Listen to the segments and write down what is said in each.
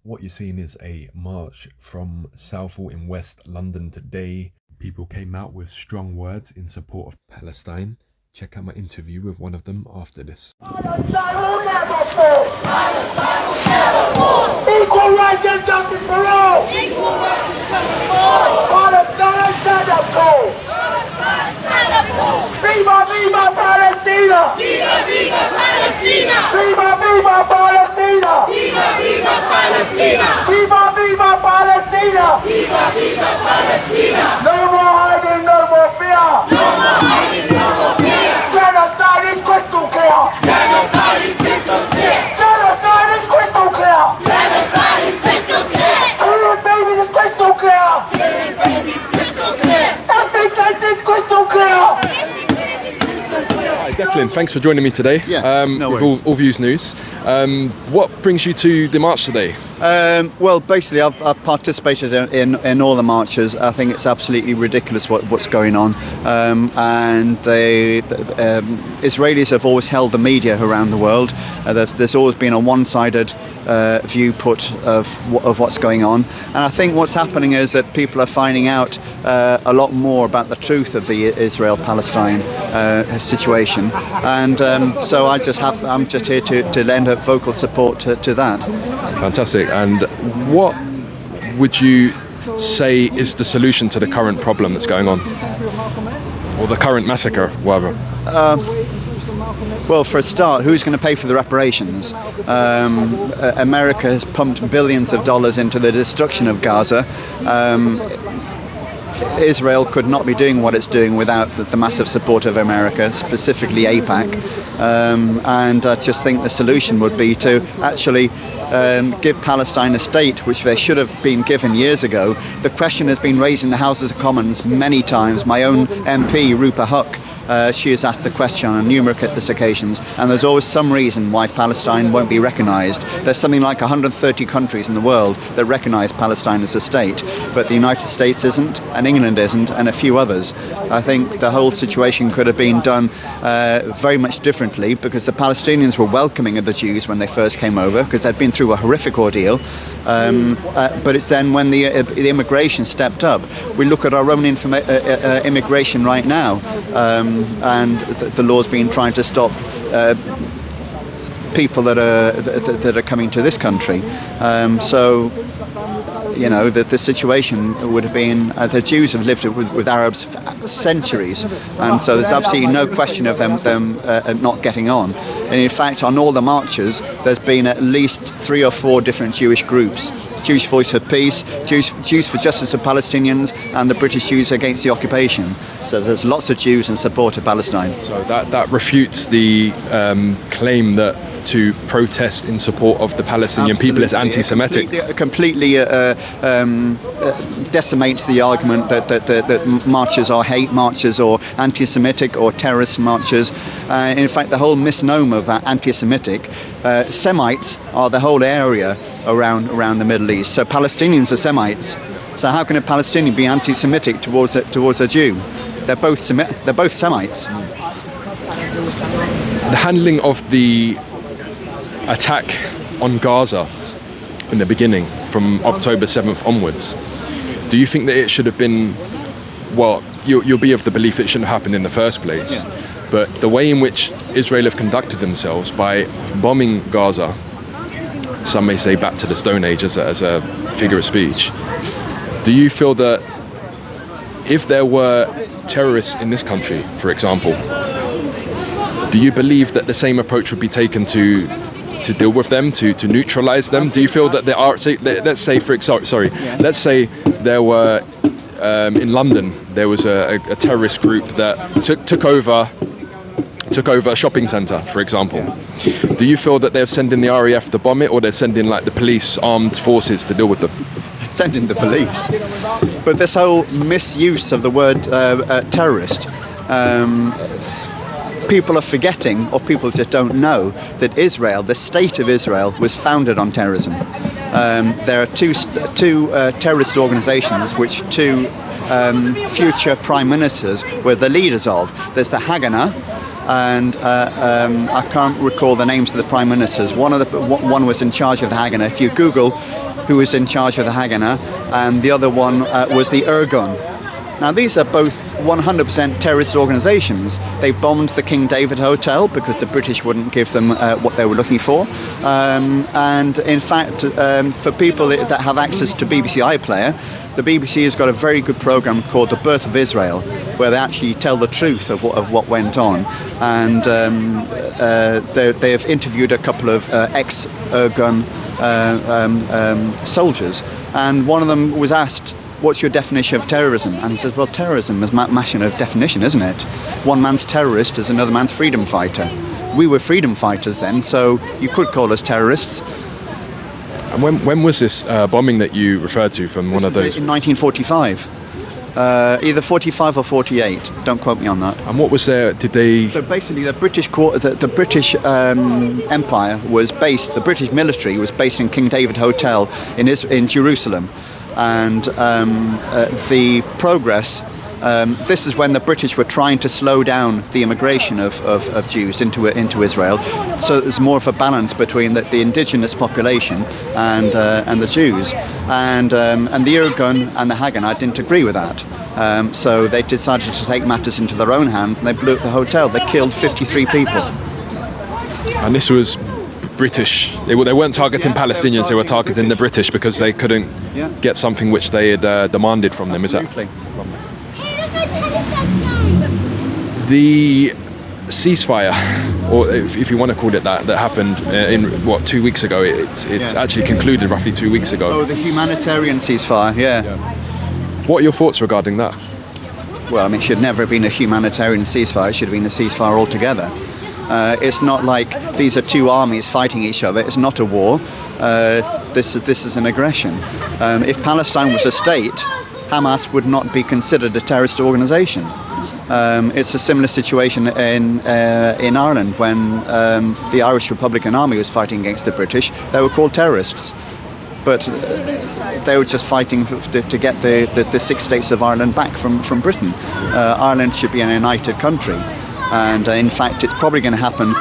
What you're seeing is a march from Southall in West London today. People came out with strong words in support of Palestine. Check out my interview with one of them after this. Palestine will never fall! Palestine will never fall! Equal rights and justice for all! Equal rights and justice for all! Palestine stand up tall! Palestine stand up tall! Viva, viva Palestina! Viva, viva Palestina! Viva, viva Palestina! Viva, viva Palestina! Viva, viva Palestina! Viva, viva Palestina! No more hiding, no more fear! No more hiding, no more fear! Genocide is crystal clear! Genocide is crystal clear! Genocide is crystal clear! Genocide is crystal clear! Killing babies is crystal clear! Killing babies is crystal clear! Ethnic cleansing is crystal clear! Hi Declan, thanks for joining me today with All Views News. What brings you to the march today? Well, basically, I've participated in all the marches. I think it's absolutely ridiculous what's going on, and the Israelis have always held the media around the world. There's always been a one-sided view put of what's going on, and I think what's happening is that people are finding out a lot more about the truth of the Israel-Palestine situation, and so I'm just here to lend a vocal support to that. Fantastic. And what would you say is the solution to the current problem that's going on? Or the current massacre, rather? Well, for a start, who's going to pay for the reparations? America has pumped billions of dollars into the destruction of Gaza. Israel could not be doing what it's doing without the massive support of America, specifically AIPAC. And I just think the solution would be to actually give Palestine a state, which they should have been given years ago. The question has been raised in the Houses of Commons many times. My own MP, Rupa Huq, she has asked the question on numerous occasions, and there's always some reason why Palestine won't be recognised. There's something like 130 countries in the world that recognise Palestine as a state, but the United States isn't, and England isn't, and a few others. I think the whole situation could have been done very much differently, because the Palestinians were welcoming of the Jews when they first came over, because they'd been through a horrific ordeal. But it's then when the immigration stepped up. We look at our own immigration right now, and the law's been trying to stop people that are coming to this country. So, you know, the situation would have been, the Jews have lived with Arabs for centuries, and so there's absolutely no question of them not getting on. And in fact, on all the marches, there's been at least 3 or 4 different Jewish groups: Jewish Voice for Peace, Jews for Justice of Palestinians, and the British Jews Against the Occupation. So there's lots of Jews in support of Palestine. So that refutes the claim that to protest in support of the Palestinian people is anti-Semitic. Completely decimates the argument that marches are hate marches or anti-Semitic or terrorist marches. In fact, the whole misnomer of anti-Semitic, Semites are the whole area around the Middle East. So Palestinians are Semites. So how can a Palestinian be anti-Semitic towards a Jew? They're both Semites. The handling of the attack on Gaza in the beginning, from October 7th onwards, do you think that it should have been, well, you'll be of the belief it shouldn't have happened in the first place, but the way in which Israel have conducted themselves by bombing Gaza, some may say back to the Stone Age as a figure of speech, do you feel that if there were terrorists in this country, for example, do you believe that the same approach would be taken to deal with them, to neutralize them? Do you feel that there are, let's say there were in London there was a terrorist group that took over a shopping centre, for example. Do you feel that they're sending the RAF to bomb it, or they're sending like the police armed forces to deal with them? Sending the police. But this whole misuse of the word terrorist, people are forgetting, or people just don't know, that Israel, the state of Israel, was founded on terrorism. There are two terrorist organizations which 2 future prime ministers were the leaders of. There's the Haganah, and I can't recall the names of the prime ministers. One was in charge of the Haganah. If you Google who was in charge of the Haganah, and the other one was the Irgun. Now, these are both 100% terrorist organizations. They bombed the King David Hotel because the British wouldn't give them what they were looking for. And in fact, for people that have access to BBC iPlayer, the BBC has got a very good program called The Birth of Israel, where they actually tell the truth of what went on. And they have interviewed a couple of ex-Irgun soldiers, and one of them was asked, "What's your definition of terrorism?" And he says, "Well, terrorism is a matter of definition, isn't it? One man's terrorist is another man's freedom fighter. We were freedom fighters then, so you could call us terrorists." And when was this bombing that you referred to from one of those? In 1945. Either 45 or 48. Don't quote me on that. And what was there? Did they? So basically, the British Empire was based. The British military was based in King David Hotel in Jerusalem, and the progress. This is when the British were trying to slow down the immigration of Jews into Israel, so there's more of a balance between the indigenous population and the Jews, and the Irgun and the Haganah didn't agree with that, so they decided to take matters into their own hands, and they blew up the hotel. They killed 53 people. And this was British. They weren't targeting Palestinians. They were targeting the British because they couldn't get something which they had demanded from them. Absolutely. Is that? The ceasefire, or if you want to call it that happened in 2 weeks ago. It's actually concluded roughly 2 weeks ago. Oh, the humanitarian ceasefire. Yeah. What are your thoughts regarding that? Well, I mean, it should never have been a humanitarian ceasefire. It should have been a ceasefire altogether. It's not like these are two armies fighting each other. It's not a war. This is an aggression. If Palestine was a state, Hamas would not be considered a terrorist organization. It's a similar situation in Ireland when the Irish Republican Army was fighting against the British. They were called terrorists, but they were just fighting to get the 6 states of Ireland back from Britain. Ireland should be a united country, and in fact it's probably going to happen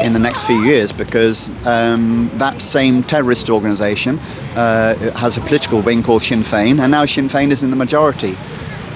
in the next few years, because that same terrorist organisation has a political wing called Sinn Féin, and now Sinn Féin is in the majority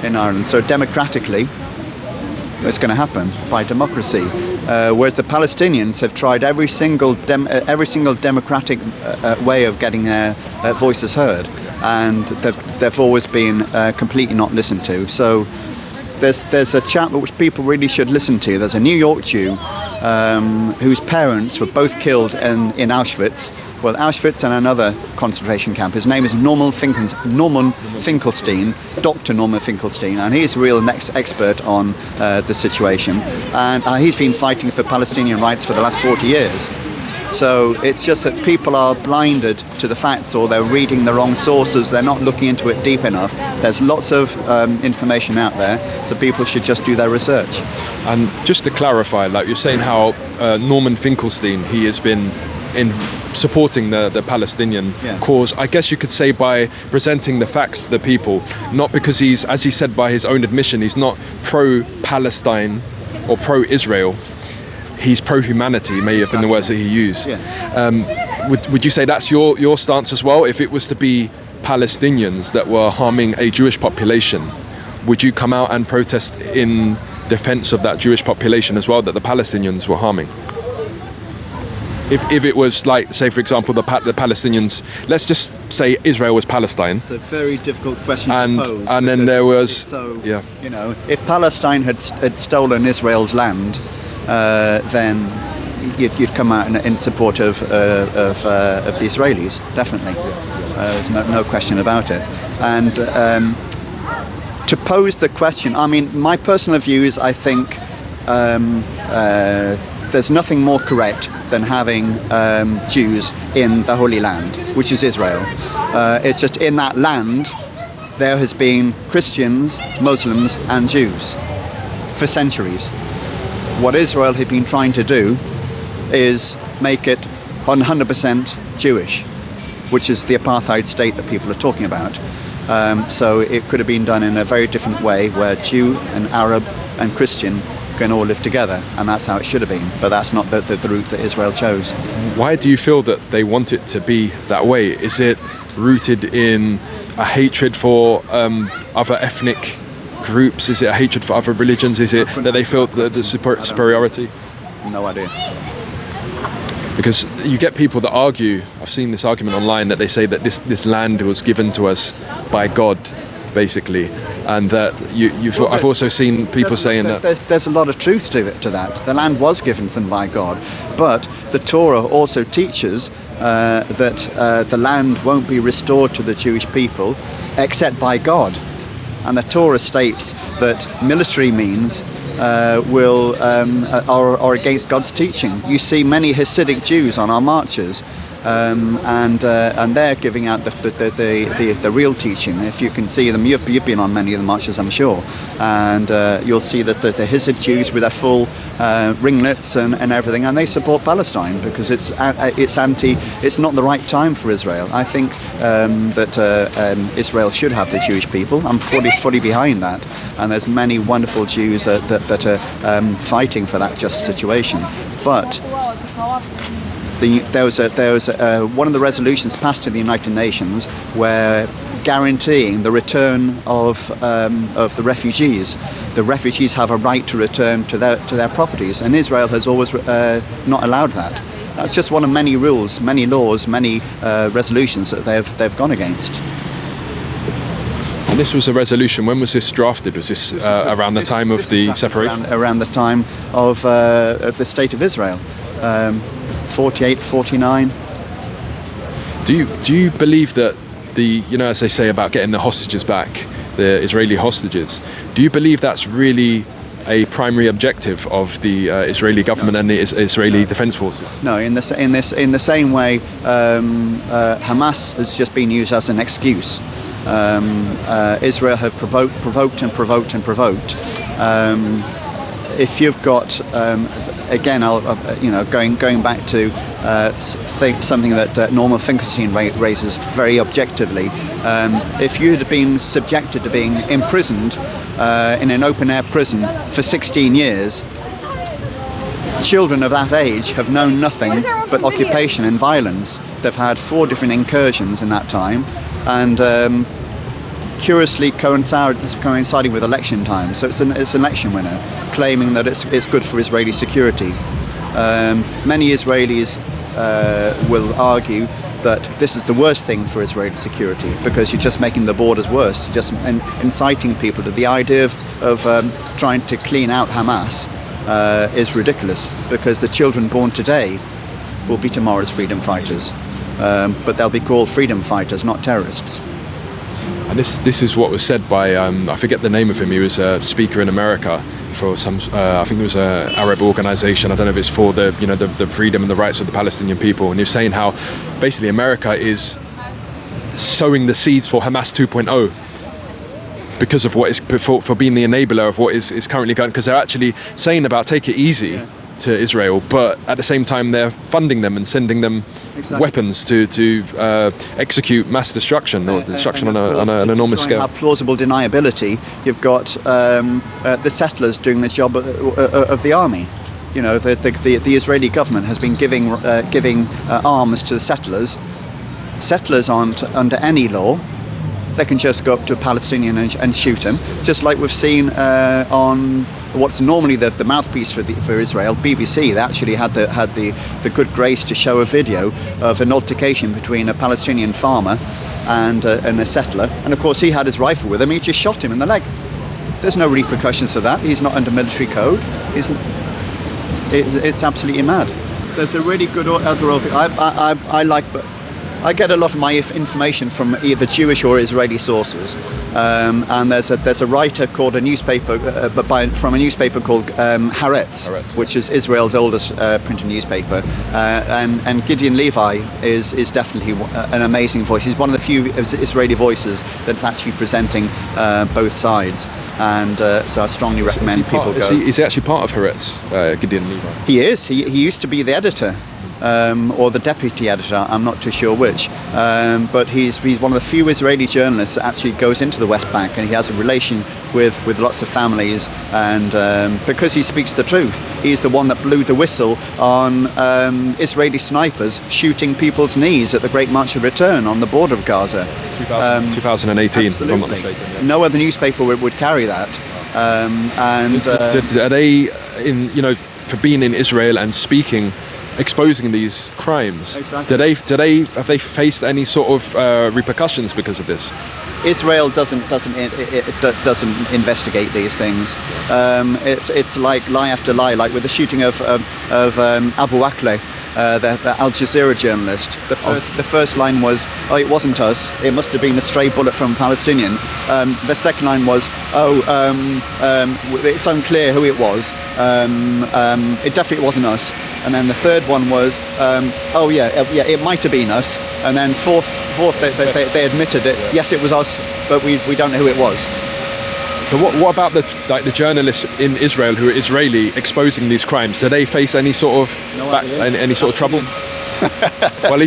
in Ireland. So democratically, it's going to happen by democracy, whereas the Palestinians have tried every single democratic way of getting their voices heard, and they've always been completely not listened to. So there's a chap which people really should listen to. There's a New York Jew whose parents were both killed in Auschwitz. Well, Auschwitz and another concentration camp. His name is Norman Finkelstein, Dr. Norman Finkelstein, and he's a real expert on the situation. And he's been fighting for Palestinian rights for the last 40 years. So it's just that people are blinded to the facts, or they're reading the wrong sources. They're not looking into it deep enough. There's lots of information out there, so people should just do their research. And just to clarify, like you're saying how Norman Finkelstein, he has been in supporting the Palestinian cause, I guess you could say, by presenting the facts to the people, not because he's, as he said by his own admission, he's not pro-Palestine or pro-Israel. He's pro-humanity, may have been the words that he used. Would you say that's your stance as well? If it was to be Palestinians that were harming a Jewish population, would you come out and protest in defense of that Jewish population as well, that the Palestinians were harming? If it was like, say, for example, the Palestinians, let's just say Israel was Palestine. It's a very difficult question to pose. And then there was, so, you know, if Palestine had stolen Israel's land, then you'd come out in support of the Israelis, definitely. There's no question about it. And to pose the question, I mean, my personal view is, I think there's nothing more correct than having Jews in the Holy Land, which is Israel. It's just in that land there has been Christians, Muslims and Jews for centuries. What Israel had been trying to do is make it 100% Jewish, which is the apartheid state that people are talking about. So it could have been done in a very different way, where Jew and Arab and Christian can all live together, and that's how it should have been. But that's not the route that Israel chose. Why do you feel that they want it to be that way? Is it rooted in a hatred for other ethnic groups? Is it a hatred for other religions? Is it that they feel the superiority? No idea. Because you get people that argue, I've seen this argument online, that they say that this land was given to us by God, basically, and that I've also seen people saying that there's a lot of truth to that. The land was given to them by God, but the Torah also teaches that the land won't be restored to the Jewish people except by God, and the Torah states that military means are against God's teaching. You see many Hasidic Jews on our marches, and they're giving out the real teaching. If you can see them, you've been on many of the marches, I'm sure, and you'll see that the Hasidic Jews with their full ringlets and everything, and they support Palestine because it's not the right time for Israel. I think that Israel should have the Jewish people. I'm fully behind that, and there's many wonderful Jews that are fighting for that just situation. But there was one of the resolutions passed in the United Nations where guaranteeing the return of the refugees. The refugees have a right to return to their properties, and Israel has always not allowed that. That's just one of many rules, many laws, many resolutions that they've gone against. And this was a resolution. When was this drafted? Was this around the time of the separation? Around the time of the State of Israel. 48, 49. Do you believe that as they say about getting the hostages back, the Israeli hostages, do you believe that's really a primary objective of the Israeli government and the Israeli Defense Forces? No, in the same way, Hamas has just been used as an excuse. Israel have provoked. If you've got again, going back to something that Norman Finkelstein raises very objectively. If you had been subjected to being imprisoned in an open-air prison for 16 years, children of that age have known nothing but occupation and violence. They've had 4 different incursions in that time, and curiously coinciding with election time. So it's an election winner, claiming that it's good for Israeli security. Many Israelis will argue that this is the worst thing for Israeli security because you're just making the borders worse, just inciting people to the idea of trying to clean out Hamas is ridiculous, because the children born today will be tomorrow's freedom fighters, but they'll be called freedom fighters, not terrorists. And this is what was said by I forget the name of him. He was a speaker in America for some I think it was an Arab organisation. I don't know if it's for the freedom and the rights of the Palestinian people. And he was saying how basically America is sowing the seeds for Hamas 2.0 because of what is for being the enabler of what is currently going. Because they're actually saying about take it easy to Israel, but at the same time they're funding them and sending them weapons to execute mass destruction or destruction on an enormous scale. Have plausible deniability. You've got the settlers doing the job of the army. You know, the Israeli government has been giving arms to the settlers. Settlers aren't under any law. They can just go up to a Palestinian and shoot him, just like we've seen on what's normally the mouthpiece for Israel, BBC. They actually had the good grace to show a video of an altercation between a Palestinian farmer and a settler, and of course he had his rifle with him. He just shot him in the leg. There's no repercussions to that. He's not under military code. It's absolutely mad. There's a really good other. I like. I get a lot of my information from either Jewish or Israeli sources, and there's a writer called from a newspaper called Haaretz, which is Israel's oldest printed newspaper, and Gideon Levi is definitely an amazing voice. He's one of the few Israeli voices that's actually presenting both sides, and so I strongly recommend people go. Is he actually part of Haaretz, Gideon Levi? He is. He used to be the editor. or the deputy editor. I'm not too sure which. But he's one of the few Israeli journalists that actually goes into the West Bank, and he has a relation with lots of families. And because he speaks the truth, he's the one that blew the whistle on Israeli snipers shooting people's knees at the Great March of Return on the border of Gaza. 2018, if I'm not mistaken. Yeah. No other newspaper would carry that. Are they for being in Israel and speaking, exposing these crimes? Exactly. Have they faced any sort of repercussions because of this? Israel doesn't investigate these things. It's like lie after lie, like with the shooting of Abu Akleh, the Al Jazeera journalist. The first line was, "Oh, it wasn't us. It must have been a stray bullet from a Palestinian." The second line was, "It's unclear who it was. It definitely wasn't us." And then the third one was, it might have been us. And then fourth, they admitted it. Yes, it was us, but we don't know who it was. So what about the journalists in Israel who are Israeli exposing these crimes? Do they face any sort of any sort of trouble? Well,